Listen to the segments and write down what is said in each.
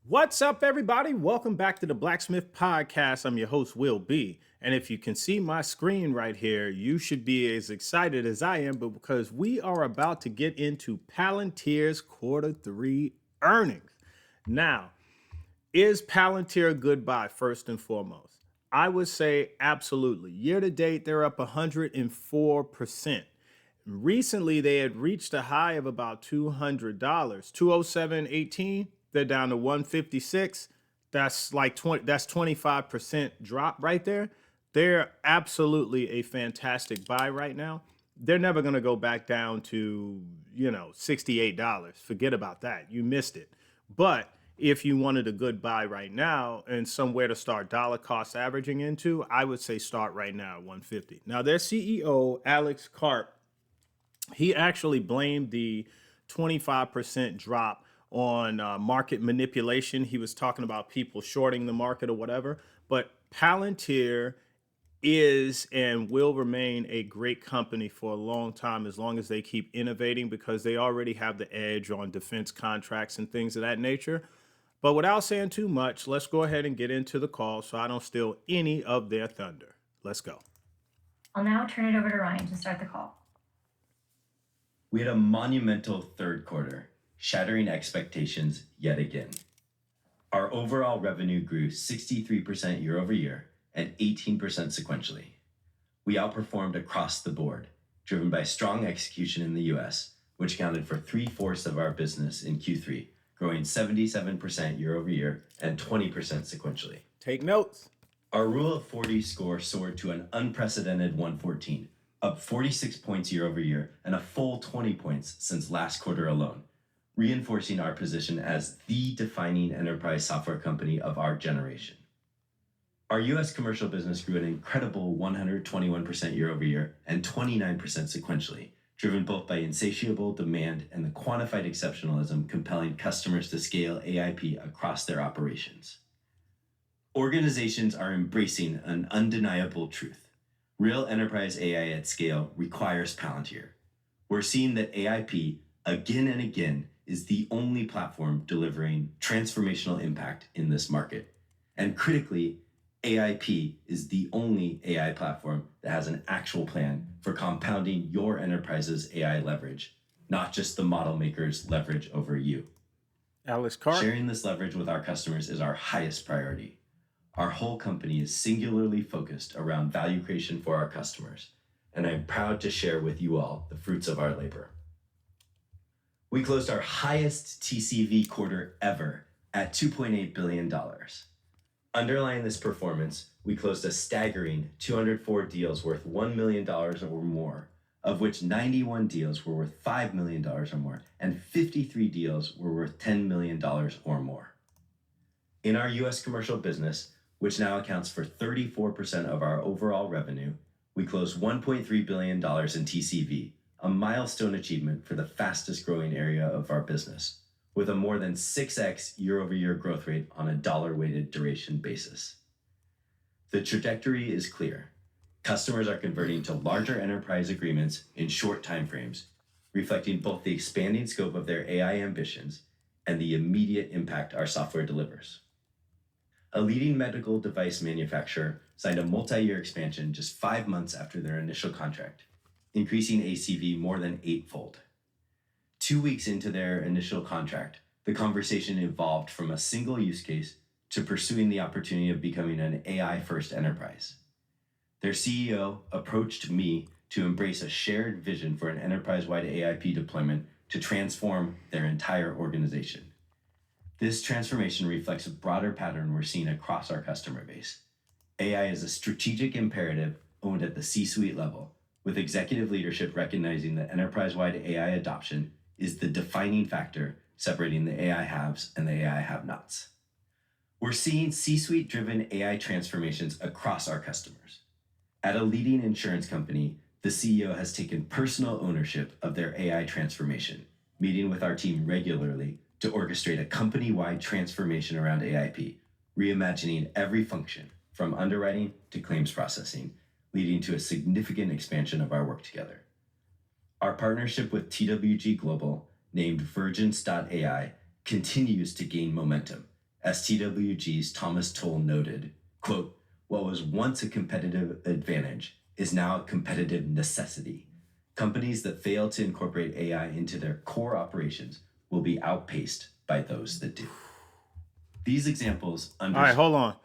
What's up, everybody? Welcome back to the Blacksmith Podcast. I'm your host, Will B. And if you can see my screen right here, you should be as excited as I am, but because we are about to get into Palantir's Q3 earnings. Now, is Palantir a good buy, first and foremost? I would say absolutely. Year to date, they're up 104%. Recently, they had reached a high of about $200, 207.18. They're down to 156. That's like 25% drop right there. They're absolutely a fantastic buy right now. They're never going to go back down to, $68. Forget about that. You missed it. But if you wanted a good buy right now and somewhere to start dollar cost averaging into, I would say start right now at 150. Now, their CEO, Alex Karp, he actually blamed the 25% drop on market manipulation. He was talking about people shorting the market or whatever. But Palantir is and will remain a great company for a long time as long as they keep innovating, because they already have the edge on defense contracts and things of that nature. But without saying too much, let's go ahead and get into the call so I don't steal any of their thunder. Let's go. I'll now turn it over to Ryan to start the call. We had a monumental third quarter, shattering expectations yet again. Our overall revenue grew 63% year over year and 18% sequentially. We outperformed across the board, driven by strong execution in the US, which accounted for 3/4 of our business in Q3, growing 77% year over year and 20% sequentially. Take notes. Our Rule of 40 score soared to an unprecedented 114, up 46 points year over year and a full 20 points since last quarter alone, reinforcing our position as the defining enterprise software company of our generation. Our US commercial business grew an incredible 121% year over year and 29% sequentially, driven both by insatiable demand and the quantified exceptionalism compelling customers to scale AIP across their operations. Organizations are embracing an undeniable truth. Real enterprise AI at scale requires Palantir. We're seeing that AIP, again and again, is the only platform delivering transformational impact in this market. And critically, AIP is the only AI platform that has an actual plan for compounding your enterprise's AI leverage, not just the model maker's leverage over you. Alex Karp. Sharing this leverage with our customers is our highest priority. Our whole company is singularly focused around value creation for our customers, and I'm proud to share with you all the fruits of our labor. We closed our highest TCV quarter ever at $2.8 billion. Underlying this performance, we closed a staggering 204 deals worth $1 million or more, of which 91 deals were worth $5 million or more, and 53 deals were worth $10 million or more. In our US commercial business, which now accounts for 34% of our overall revenue, we closed $1.3 billion in TCV, a milestone achievement for the fastest growing area of our business, with a more than 6x year-over-year growth rate on a dollar-weighted duration basis. The trajectory is clear. Customers are converting to larger enterprise agreements in short timeframes, reflecting both the expanding scope of their AI ambitions and the immediate impact our software delivers. A leading medical device manufacturer signed a multi-year expansion just 5 months after their initial contract, increasing ACV more than 8-fold. 2 weeks into their initial contract, the conversation evolved from a single use case to pursuing the opportunity of becoming an AI-first enterprise. Their CEO approached me to embrace a shared vision for an enterprise-wide AIP deployment to transform their entire organization. This transformation reflects a broader pattern we're seeing across our customer base. AI is a strategic imperative owned at the C-suite level, with executive leadership recognizing that enterprise-wide AI adoption is the defining factor separating the AI haves and the AI have-nots. We're seeing C-suite driven AI transformations across our customers. At a leading insurance company, the CEO has taken personal ownership of their AI transformation, meeting with our team regularly to orchestrate a company-wide transformation around AIP, reimagining every function from underwriting to claims processing, leading to a significant expansion of our work together. Our partnership with TWG Global, named Vergence.ai, continues to gain momentum As TWG's Thomas Tull noted, quote, "What was once a competitive advantage is now a competitive necessity. Companies that fail to incorporate AI into their core operations will be outpaced by those that do." These examples All right, hold on.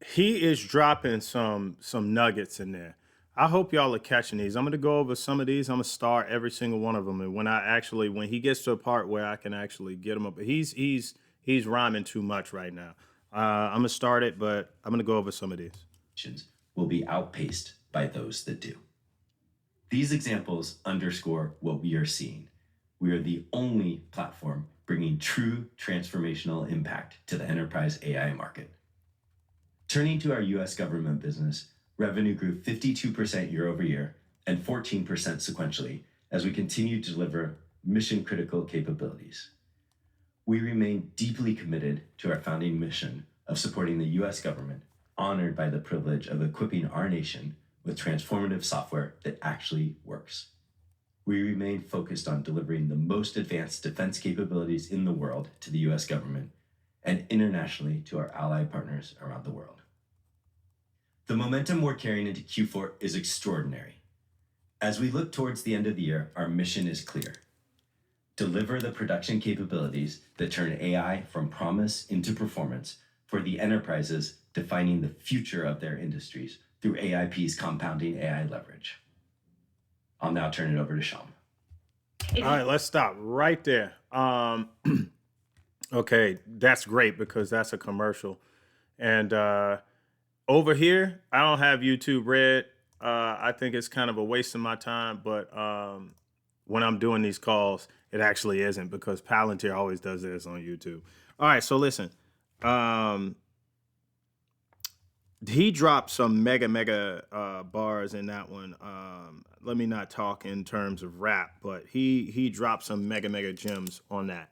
He is dropping some nuggets in there. I hope y'all are catching these. I'm gonna go over some of these. I'm gonna start every single one of them, and when he gets to a part where I can actually get him up, he's rhyming too much right now. I'm gonna start it, but I'm gonna go over some of these. Will be outpaced by those that do. These examples underscore what we are seeing. We are the only platform bringing true transformational impact to the enterprise AI market. Turning to our US government business, revenue grew 52% year over year and 14% sequentially as we continue to deliver mission-critical capabilities. We remain deeply committed to our founding mission of supporting the US government, honored by the privilege of equipping our nation with transformative software that actually works. We remain focused on delivering the most advanced defense capabilities in the world to the US government and internationally to our ally partners around the world. The momentum we're carrying into Q4 is extraordinary. As we look towards the end of the year, our mission is clear. Deliver the production capabilities that turn AI from promise into performance for the enterprises defining the future of their industries through AIP's compounding AI leverage. I'll now turn it over to Sham. All right, let's stop right there. Okay, that's great because that's a commercial. And over here, I don't have YouTube Red. I think it's kind of a waste of my time, but when I'm doing these calls, it actually isn't because Palantir always does this on YouTube. All right, so listen. He dropped some mega bars in that one. Let me not talk in terms of rap, but he dropped some mega gems on that.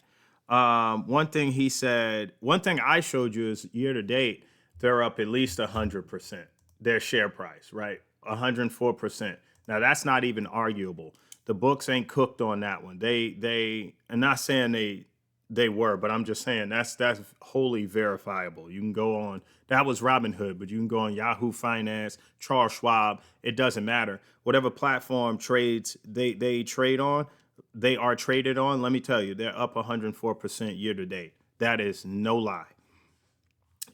One thing he said, one thing I showed you is year to date, they're up at least 100%. Their share price, right? 104%. Now that's not even arguable. The books ain't cooked on that one. They I'm not saying they were, but I'm just saying that's wholly verifiable. You can go on, that was Robinhood, but you can go on Yahoo Finance, Charles Schwab, it doesn't matter. Whatever platform trades they trade on, they are traded on. Let me tell you, they're up 104% year to date. That is no lie.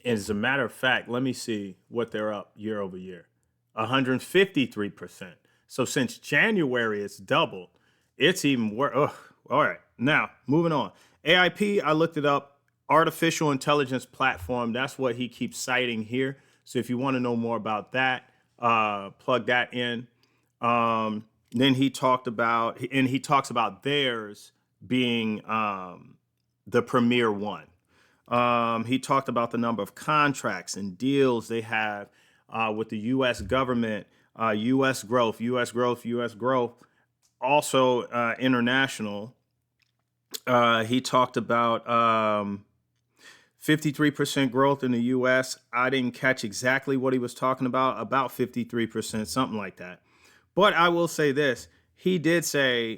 As a matter of fact, let me see what they're up year over year. 153%. So since January, it's doubled. It's even worse. All right. Now, moving on. AIP, I looked it up. Artificial intelligence platform. That's what he keeps citing here. So if you want to know more about that, plug that in. Then he talked about, and he talks about theirs being the premier one. He talked about the number of contracts and deals they have with the U.S. government, U.S. growth, U.S. growth, U.S. growth, also international. He talked about 53% growth in the U.S. I didn't catch exactly what he was talking about 53%, something like that. But I will say this. He did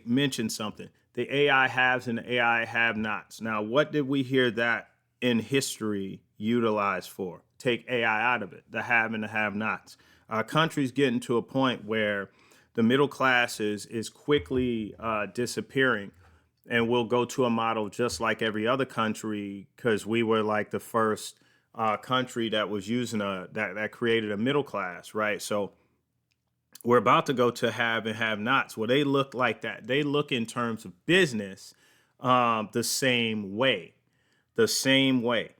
mention something, the AI haves and the AI have-nots. Now, what did we hear that in history utilized for? Take AI out of it, the have and the have-nots. Our country's getting to a point where the middle class is quickly disappearing, and we'll go to a model just like every other country because we were like the first country that was using that created a middle class, right? So we're about to go to have and have-nots. Well, they look like that. They look in terms of business the same way. The same way.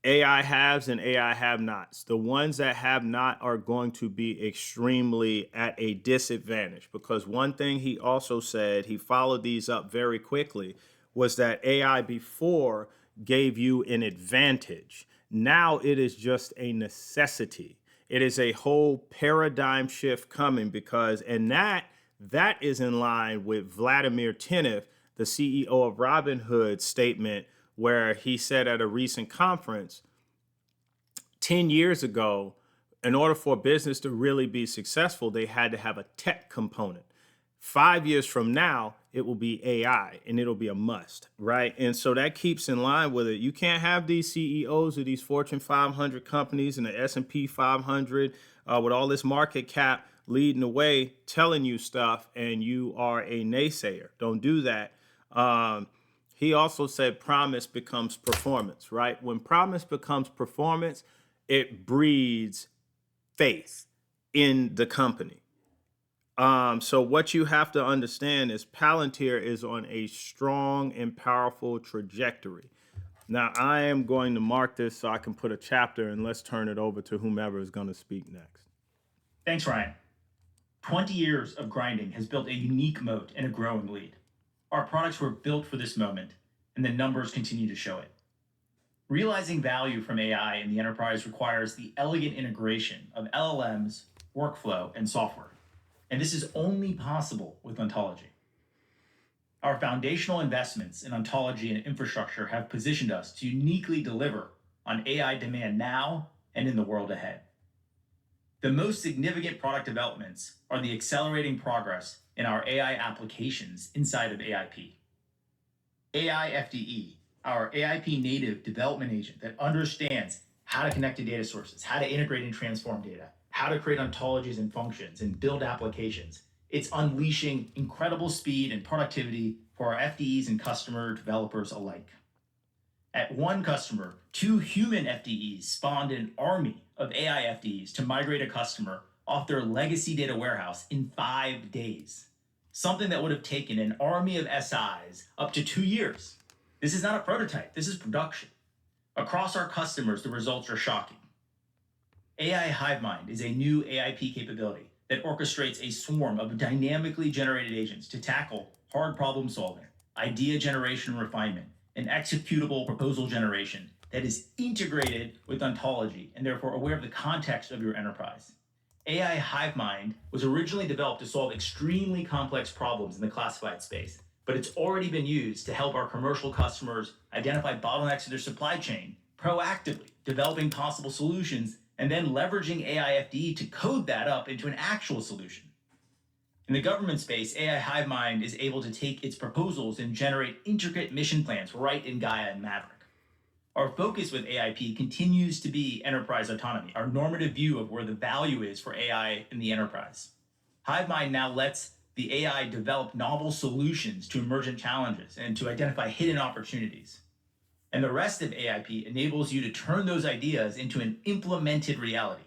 AI haves and AI have-nots. The ones that have not are going to be extremely at a disadvantage because one thing he also said, he followed these up very quickly, was that AI before gave you an advantage. Now it is just a necessity. It is a whole paradigm shift coming because, and that is in line with Vladimir Tenev, the CEO of Robinhood's statement, where he said at a recent conference 10 years ago, in order for a business to really be successful, they had to have a tech component. 5 years from now, it will be AI and it'll be a must, right? And so that keeps in line with it. You can't have these CEOs of these Fortune 500 companies and the S&P 500 with all this market cap leading the way, telling you stuff, and you are a naysayer. Don't do that. He also said promise becomes performance, right? When promise becomes performance, it breeds faith in the company. So what you have to understand is Palantir is on a strong and powerful trajectory. Now, I am going to mark this so I can put a chapter, and let's turn it over to whomever is going to speak next. Thanks, Ryan. 20 years of grinding has built a unique moat and a growing lead. Our products were built for this moment, and the numbers continue to show it. Realizing value from AI in the enterprise requires the elegant integration of LLMs, workflow, and software. And this is only possible with ontology. Our foundational investments in ontology and infrastructure have positioned us to uniquely deliver on AI demand now and in the world ahead. The most significant product developments are the accelerating progress in our AI applications inside of AIP. AI FDE, our AIP native development agent that understands how to connect to data sources, how to integrate and transform data, how to create ontologies and functions and build applications. It's unleashing incredible speed and productivity for our FDEs and customer developers alike. At one customer, 2 human FDEs spawned an army of AI FDEs to migrate a customer off their legacy data warehouse in 5 days. Something that would have taken an army of SIs up to 2 years. This is not a prototype, this is production. Across our customers, the results are shocking. AI HiveMind is a new AIP capability that orchestrates a swarm of dynamically generated agents to tackle hard problem solving, idea generation and refinement, and executable proposal generation that is integrated with ontology and therefore aware of the context of your enterprise. AI HiveMind was originally developed to solve extremely complex problems in the classified space, but it's already been used to help our commercial customers identify bottlenecks in their supply chain, proactively developing possible solutions, and then leveraging AI FDE to code that up into an actual solution. In the government space, AI HiveMind is able to take its proposals and generate intricate mission plans right in Gaia and Maverick. Our focus with AIP continues to be enterprise autonomy, our normative view of where the value is for AI in the enterprise. HiveMind now lets the AI develop novel solutions to emergent challenges and to identify hidden opportunities. And the rest of AIP enables you to turn those ideas into an implemented reality.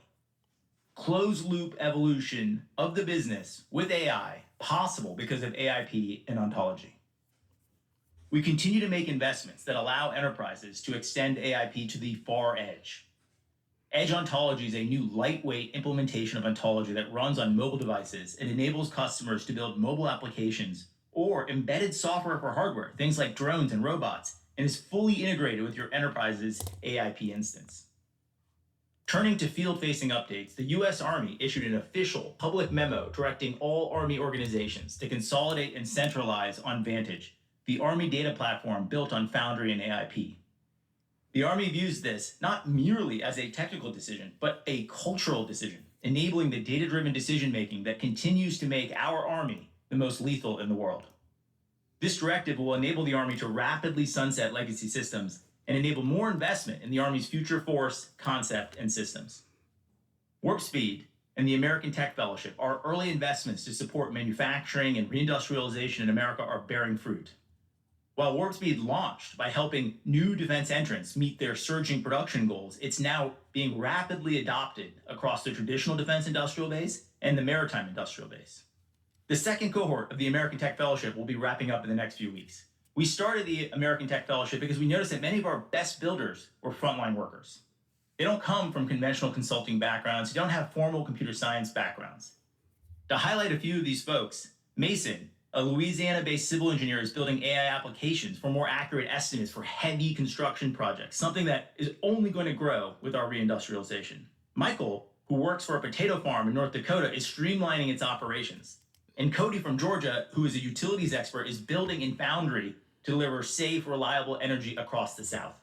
Closed loop evolution of the business with AI possible because of AIP and ontology. We continue to make investments that allow enterprises to extend AIP to the far edge. Edge ontology is a new lightweight implementation of ontology that runs on mobile devices and enables customers to build mobile applications or embedded software for hardware, things like drones and robots, and is fully integrated with your enterprise's AIP instance. Turning to field-facing updates, the U.S. Army issued an official public memo directing all Army organizations to consolidate and centralize on Vantage, the Army data platform built on Foundry and AIP. The Army views this not merely as a technical decision, but a cultural decision, enabling the data-driven decision-making that continues to make our Army the most lethal in the world. This directive will enable the Army to rapidly sunset legacy systems and enable more investment in the Army's future force, concept, and systems. Warp Speed and the American Tech Fellowship, our early investments to support manufacturing and reindustrialization in America, are bearing fruit. While Warp Speed launched by helping new defense entrants meet their surging production goals, it's now being rapidly adopted across the traditional defense industrial base and the maritime industrial base. The second cohort of the American Tech Fellowship will be wrapping up in the next few weeks. We started the American Tech Fellowship because we noticed that many of our best builders were frontline workers. They don't come from conventional consulting backgrounds, they don't have formal computer science backgrounds. To highlight a few of these folks, Mason, a Louisiana-based civil engineer, is building AI applications for more accurate estimates for heavy construction projects, something that is only going to grow with our reindustrialization. Michael, who works for a potato farm in North Dakota, is streamlining its operations. And Cody from Georgia, who is a utilities expert, is building in Foundry to deliver safe, reliable energy across the South.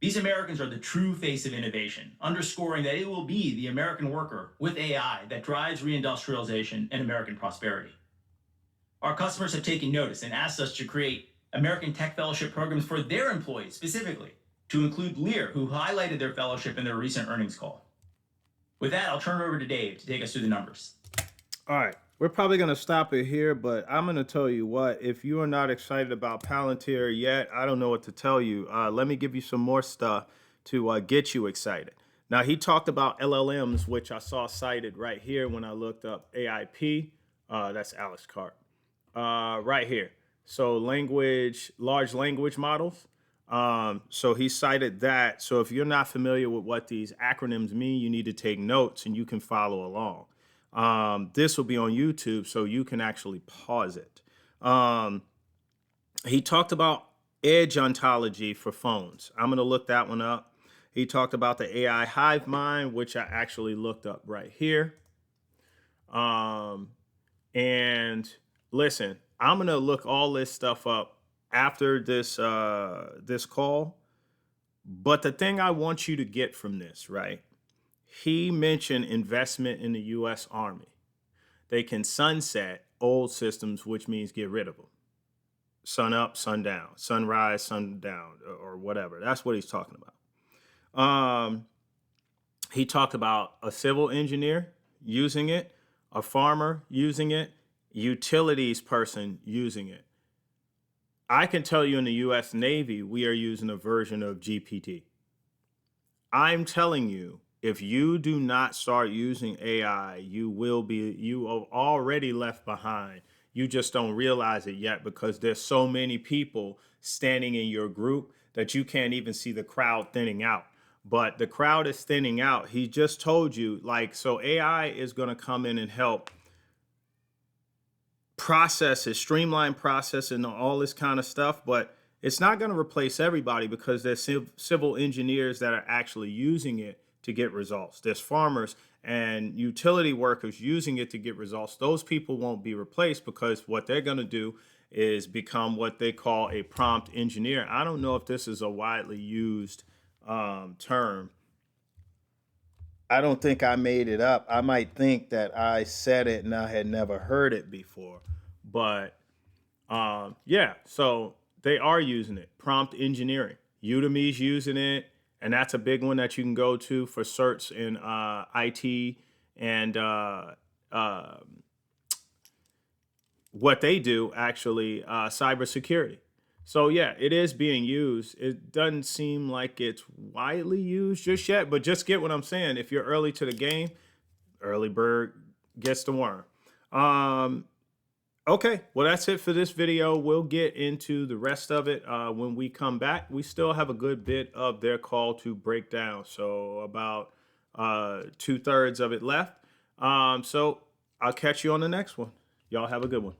These Americans are the true face of innovation, underscoring that it will be the American worker with AI that drives reindustrialization and American prosperity. Our customers have taken notice and asked us to create American Tech Fellowship programs for their employees specifically, to include Lear, who highlighted their fellowship in their recent earnings call. With that, I'll turn it over to Dave to take us through the numbers. All right. We're probably going to stop it here, but I'm going to tell you what, if you are not excited about Palantir yet, I don't know what to tell you. Let me give you some more stuff to get you excited. Now, he talked about LLMs, which I saw cited right here when I looked up AIP. That's Alex Carp. Right here. So large language models. So he cited that. So if you're not familiar with what these acronyms mean, you need to take notes and you can follow along. This will be on YouTube, so you can actually pause it. He talked about edge ontology for phones. I'm going to look that one up. He talked about the AI hive mind, which I actually looked up right here. And listen, I'm going to look all this stuff up after this call. But the thing I want you to get from this, right? He mentioned investment in the U.S. Army. They can sunset old systems, which means get rid of them. Sun up, sun down, sunrise, sundown, or whatever. That's what he's talking about. He talked about a civil engineer using it, a farmer using it, utilities person using it. I can tell you in the U.S. Navy, we are using a version of GPT. I'm telling you, if you do not start using AI, you are already left behind. You just don't realize it yet because there's so many people standing in your group that you can't even see the crowd thinning out. But the crowd is thinning out. He just told you, so AI is going to come in and help processes, streamline process and all this kind of stuff, but it's not going to replace everybody because there's civil engineers that are actually using it to get results. There's farmers and utility workers using it to get results. Those people won't be replaced because what they're going to do is become what they call a prompt engineer. I don't know if this is a widely used term. I don't think I made it up. I might think that I said it and I had never heard it before. But yeah, so they are using it. Prompt engineering. Udemy's using it. And that's a big one that you can go to for certs in IT and what they do, actually, cybersecurity. So yeah, it is being used. It doesn't seem like it's widely used just yet, but just get what I'm saying. If you're early to the game, early bird gets the worm. Okay, well, that's it for this video. We'll get into the rest of it when we come back. We still have a good bit of their call to break down. So about 2/3 of it left. So I'll catch you on the next one. Y'all have a good one.